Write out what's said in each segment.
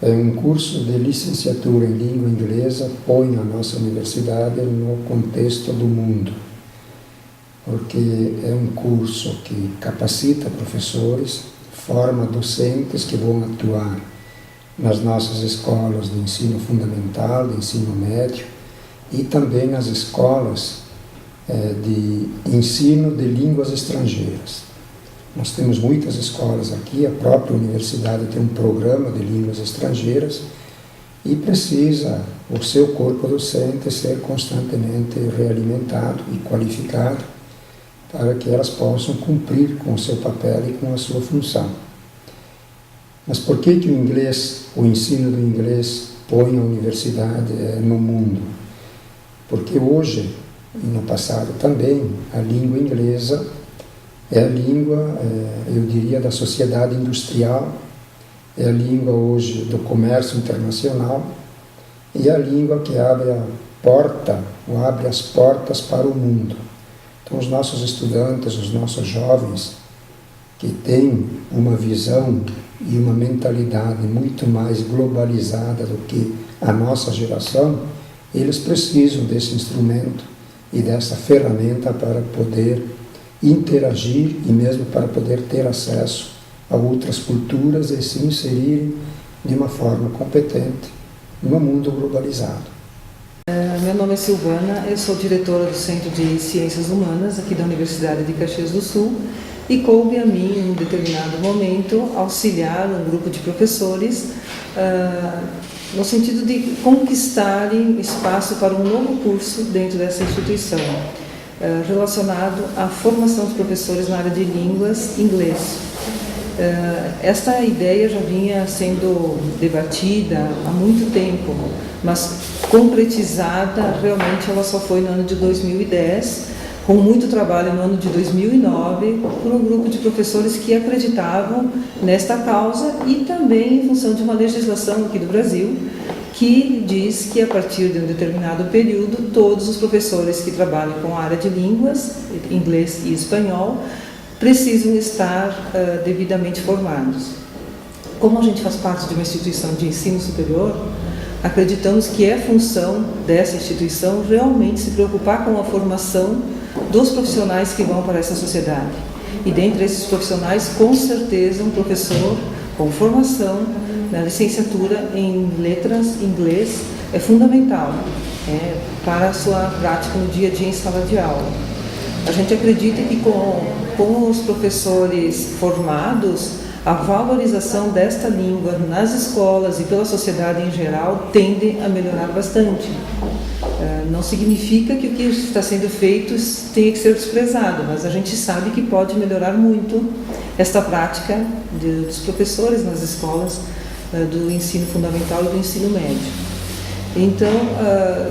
Um curso de licenciatura em língua inglesa põe a nossa universidade no contexto do mundo, porque é um curso que capacita professores, forma docentes que vão atuar nas nossas escolas de ensino fundamental, de ensino médio e também nas escolas de ensino de línguas estrangeiras. Nós temos muitas escolas aqui, a própria universidade tem um programa de línguas estrangeiras e precisa o seu corpo docente ser constantemente realimentado e qualificado para que elas possam cumprir com o seu papel e com a sua função. Mas por que o inglês, o ensino do inglês põe a universidade no mundo? Porque hoje, e no passado também, a língua inglesa é a língua, eu diria, da sociedade industrial, é a língua hoje do comércio internacional e é a língua que abre a porta, ou abre as portas para o mundo. Então, os nossos estudantes, os nossos jovens, que têm uma visão e uma mentalidade muito mais globalizada do que a nossa geração, eles precisam desse instrumento e dessa ferramenta para poder interagir e mesmo para poder ter acesso a outras culturas e se inserirem de uma forma competente no mundo globalizado. Meu nome é Silvana, eu sou diretora do Centro de Ciências Humanas aqui da Universidade de Caxias do Sul e coube a mim, em um determinado momento, auxiliar um grupo de professores no sentido de conquistarem espaço para um novo curso dentro dessa instituição, relacionado à formação dos professores na área de línguas inglês. Esta ideia já vinha sendo debatida há muito tempo, mas concretizada realmente ela só foi no ano de 2010, com muito trabalho no ano de 2009, por um grupo de professores que acreditavam nesta causa e também em função de uma legislação aqui do Brasil, que diz que a partir de um determinado período, todos os professores que trabalham com a área de línguas, inglês e espanhol, precisam estar devidamente formados. Como a gente faz parte de uma instituição de ensino superior, acreditamos que é função dessa instituição realmente se preocupar com a formação dos profissionais que vão para essa sociedade. E dentre esses profissionais, com certeza, um professor com formação na licenciatura em letras inglês é fundamental para a sua prática no dia a dia em sala de aula. A gente acredita que com os professores formados, a valorização desta língua nas escolas e pela sociedade em geral tende a melhorar bastante. Não significa que o que está sendo feito tenha que ser desprezado, mas a gente sabe que pode melhorar muito esta prática dos professores nas escolas do ensino fundamental e do ensino médio. Então,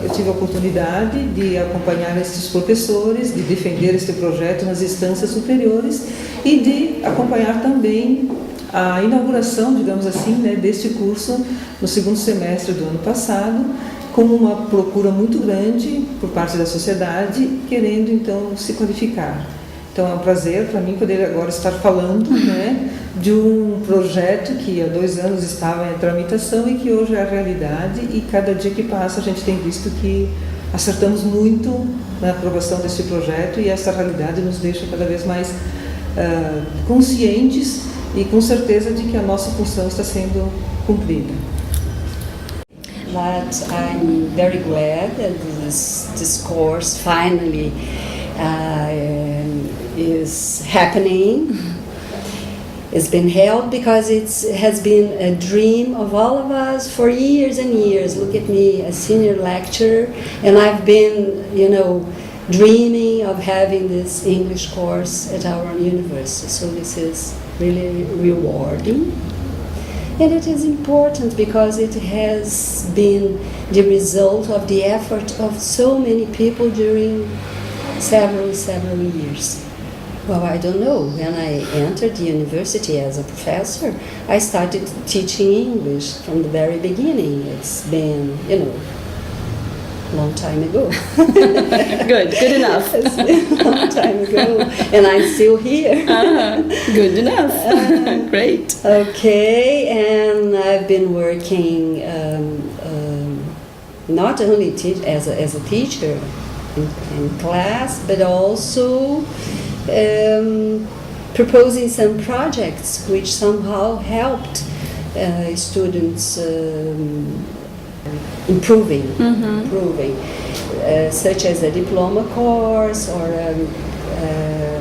eu tive a oportunidade de acompanhar esses professores, de defender este projeto nas instâncias superiores e de acompanhar também a inauguração, digamos assim, deste curso no segundo semestre do ano passado, com uma procura muito grande por parte da sociedade, querendo então se qualificar. Então é um prazer para mim poder agora estar falando de um projeto que há 2 anos estava em tramitação e que hoje é a realidade, e cada dia que passa a gente tem visto que acertamos muito na aprovação deste projeto e essa realidade nos deixa cada vez mais conscientes e com certeza de que a nossa função está sendo cumprida. But I'm very glad that this course finally is happening. It's been held because it has been a dream of all of us for years and years. Look at me, a senior lecturer, and I've been, dreaming of having this English course at our university. So this is really rewarding. And it is important because it has been the result of the effort of so many people during several years. Well, I don't know. When I entered the university as a professor, I started teaching English from the very beginning. It's been, long time ago. Good enough. It's been a long time ago, and I'm still here. Good enough. Great. Okay, and I've been working not only as a teacher in class, but also proposing some projects which somehow helped students improving, such as a diploma course or a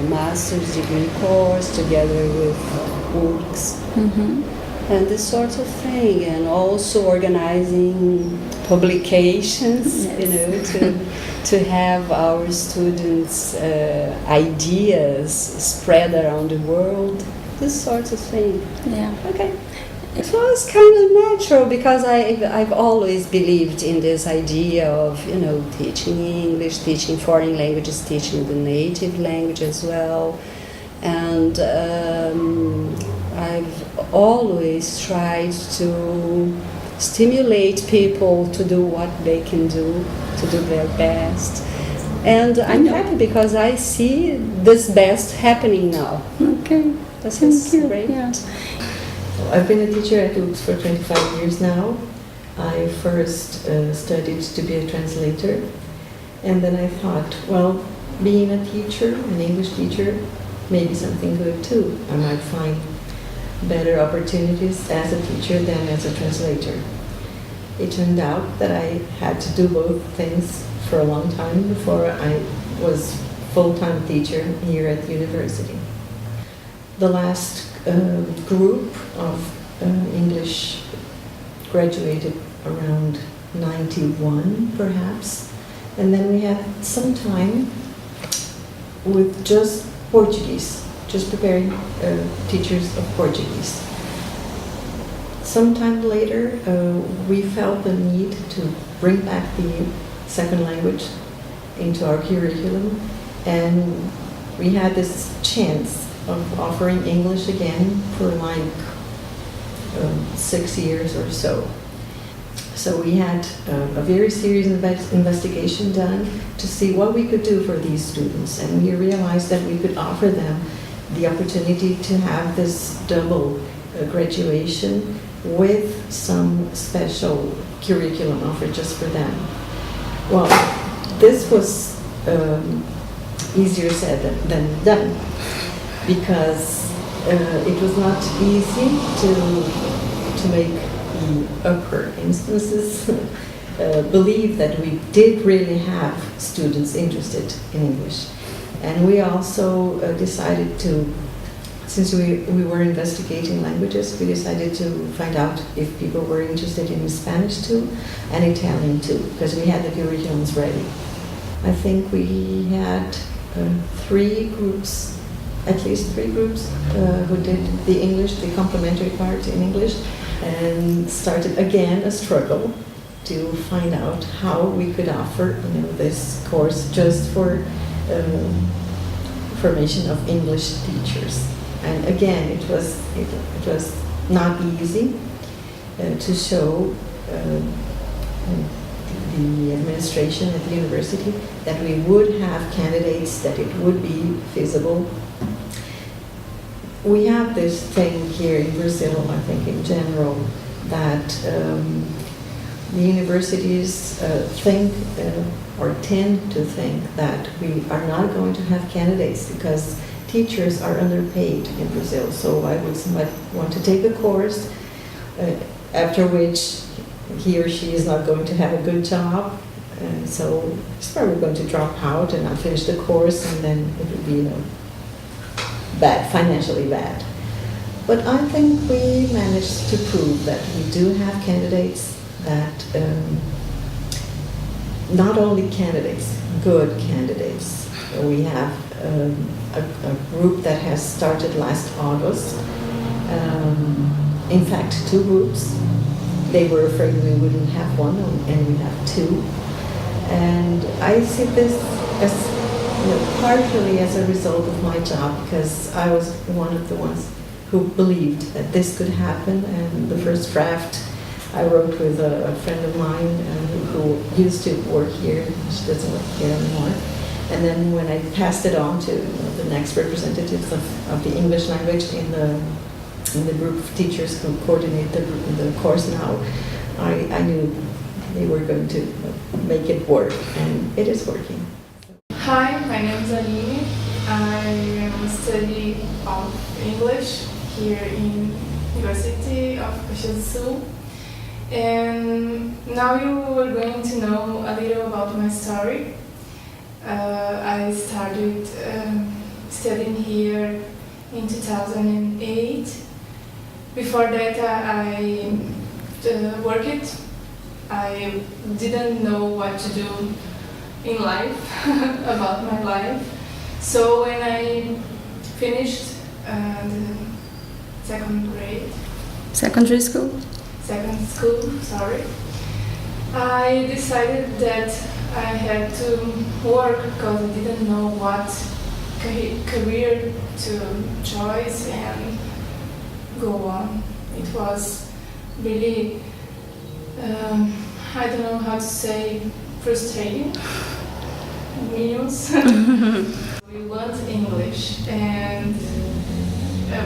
master's degree course together with works. And this sort of thing, and also organizing publications, to have our students' ideas spread around the world, this sort of thing. Yeah. Okay. It was kind of natural because I've always believed in this idea of, teaching English, teaching foreign languages, teaching the native language as well. And I've always tried to stimulate people to do what they can do, to do their best. And I'm happy because I see this best happening now. Okay. This is great. Yeah. I've been a teacher at UX for 25 years now. I first studied to be a translator, and then I thought, well, being a teacher, an English teacher, maybe something good too. I might find better opportunities as a teacher than as a translator. It turned out that I had to do both things for a long time before I was full-time teacher here at the university. The last group of English graduated around 91 perhaps, and then we had some time with just Portuguese, just preparing teachers of Portuguese. Sometime later we felt the need to bring back the second language into our curriculum, and we had this chance of offering English again for like 6 years or so. So we had a very serious investigation done to see what we could do for these students, and we realized that we could offer them the opportunity to have this double graduation with some special curriculum offered just for them. Well, this was easier said than done, because it was not easy to make the upper instances believe that we did really have students interested in English. And we also decided to, since we were investigating languages, we decided to find out if people were interested in Spanish too and Italian too, because we had the curriculums ready. I think we had 3 groups, at least 3 groups, who did the English, the complementary part in English, and started again a struggle to find out how we could offer this course just for formation of English teachers. And again, it was not easy to show the administration at the university that we would have candidates, that it would be feasible. We have this thing here in Brazil, I think in general, that the universities think or tend to think that we are not going to have candidates because teachers are underpaid in Brazil. So why would somebody want to take a course after which he or she is not going to have a good job? So he's probably going to drop out and not finish the course, and then it would be bad, financially bad. But I think we managed to prove that we do have candidates, that not only candidates, good candidates. We have a group that has started last August. In fact, 2 groups. They were afraid we wouldn't have one, and we have 2. And I see this as partially as a result of my job, because I was one of the ones who believed that this could happen, and the first draft I wrote with a friend of mine who used to work here. She doesn't work here anymore. And then when I passed it on to the next representatives of the English language in the group of teachers who coordinate the course now, I knew they were going to make it work, and it is working. Hi, my name is Aline. I am studying English here in University of Caxias do Sul. And now you are going to know a little about my story. I started studying here in 2008. Before that, I worked. I didn't know what to do in life, about my life. So when I finished the Secondary school? Second school, sorry, I decided that I had to work because I didn't know what career to choose and go on. It was really, I don't know how to say, frustrating. Meals. We learned English, and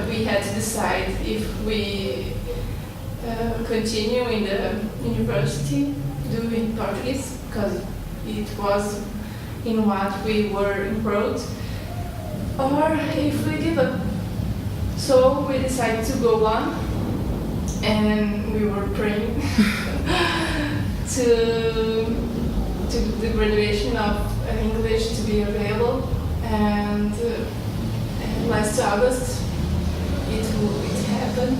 we had to decide if we continue in the university doing Portuguese, because it was in what we were enrolled, or if we give up. So we decided to go on, and we were praying to the graduation of English to be available, and last August it happened,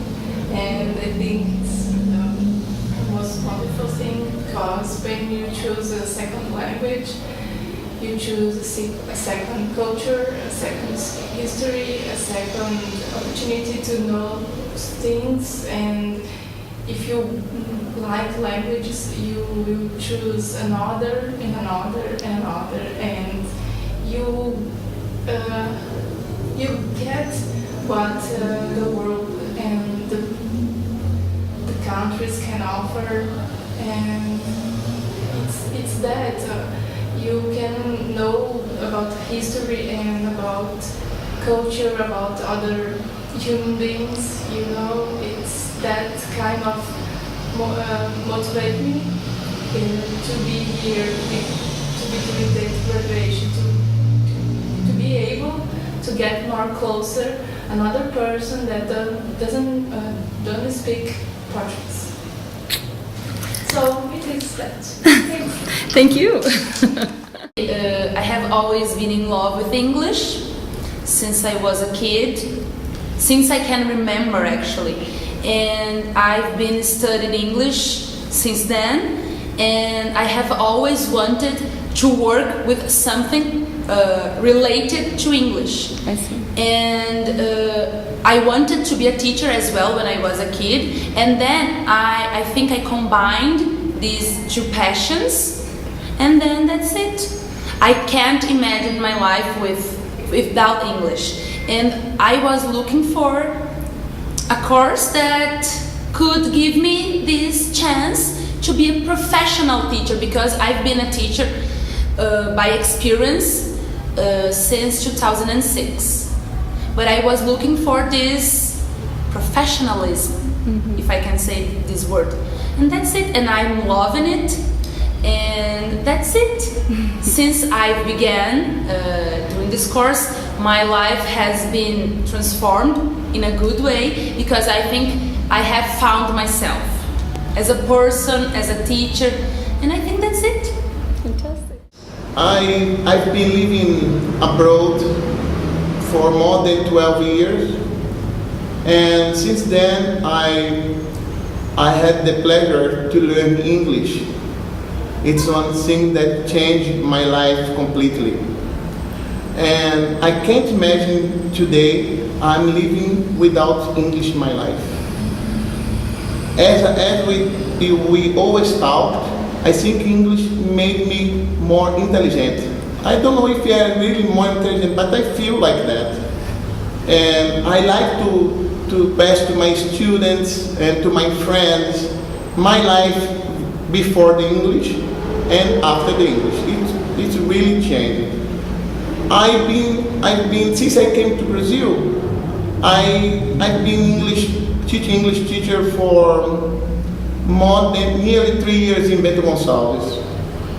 and I think it's the most wonderful thing, because when you choose a second language, you choose a second culture, a second history, a second opportunity to know things, and if you like languages, you will choose another and another and another, and you get what the world and the countries can offer, and it's that you can know about history and about culture, about other human beings. You know, it's that kind of motivate me to be here, to be doing that graduation, to be able to get more closer another person that don't speak Portuguese. So it is that. Thank you. I have always been in love with English since I was a kid, since I can remember actually. And I've been studying English since then, and I have always wanted to work with something related to English. I see. And I wanted to be a teacher as well when I was a kid, and then I think I combined these two passions, and then that's it. I can't imagine my life without English, and I was looking for a course that could give me this chance to be a professional teacher, because I've been a teacher by experience since 2006. But I was looking for this professionalism, if I can say this word. And that's it, and I'm loving it, and that's it. Since I began doing this course, my life has been transformed in a good way, because I think I have found myself as a person, as a teacher, and I think that's it. Fantastic. I've been living abroad for more than 12 years, and since then I had the pleasure to learn English. It's one thing that changed my life completely, and I can't imagine today I'm living without English in my life. As we always talked, I think English made me more intelligent. I don't know if I'm really more intelligent, but I feel like that. And I like to pass to my students and to my friends my life before the English and after the English. It's really changed. I've been since I came to Brazil. I've been teaching English teacher for more than nearly 3 years in Bento Gonçalves,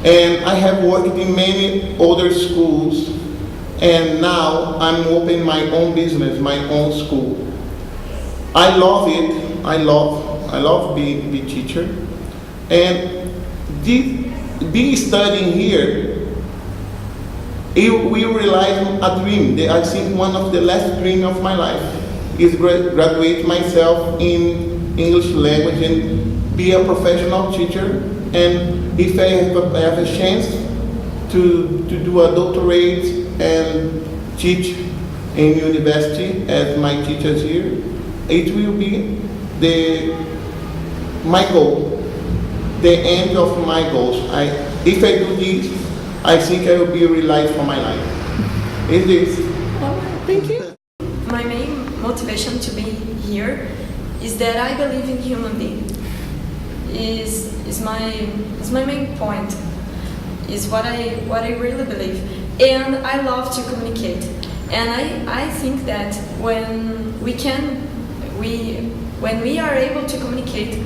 and I have worked in many other schools. And now I'm opening my own business, my own school. I love it. I love being a teacher, and being studying here, we realize a dream. I think one of the last dreams of my life is graduate myself in English language and be a professional teacher. And if I have a chance to do a doctorate and teach in university as my teachers here, it will be my goal, the end of my goals. If I do this, I think I will be realized for my life. Is this? Thank you. My main motivation to be here is that I believe in human being. Is my main point. Is what I really believe. And I love to communicate. And I think that when we are able to communicate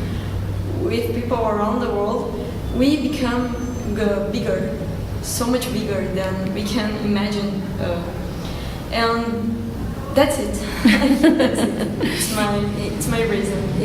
with people around the world, we become bigger, so much bigger than we can imagine. And that's it. That's it. It's my reason. Yeah.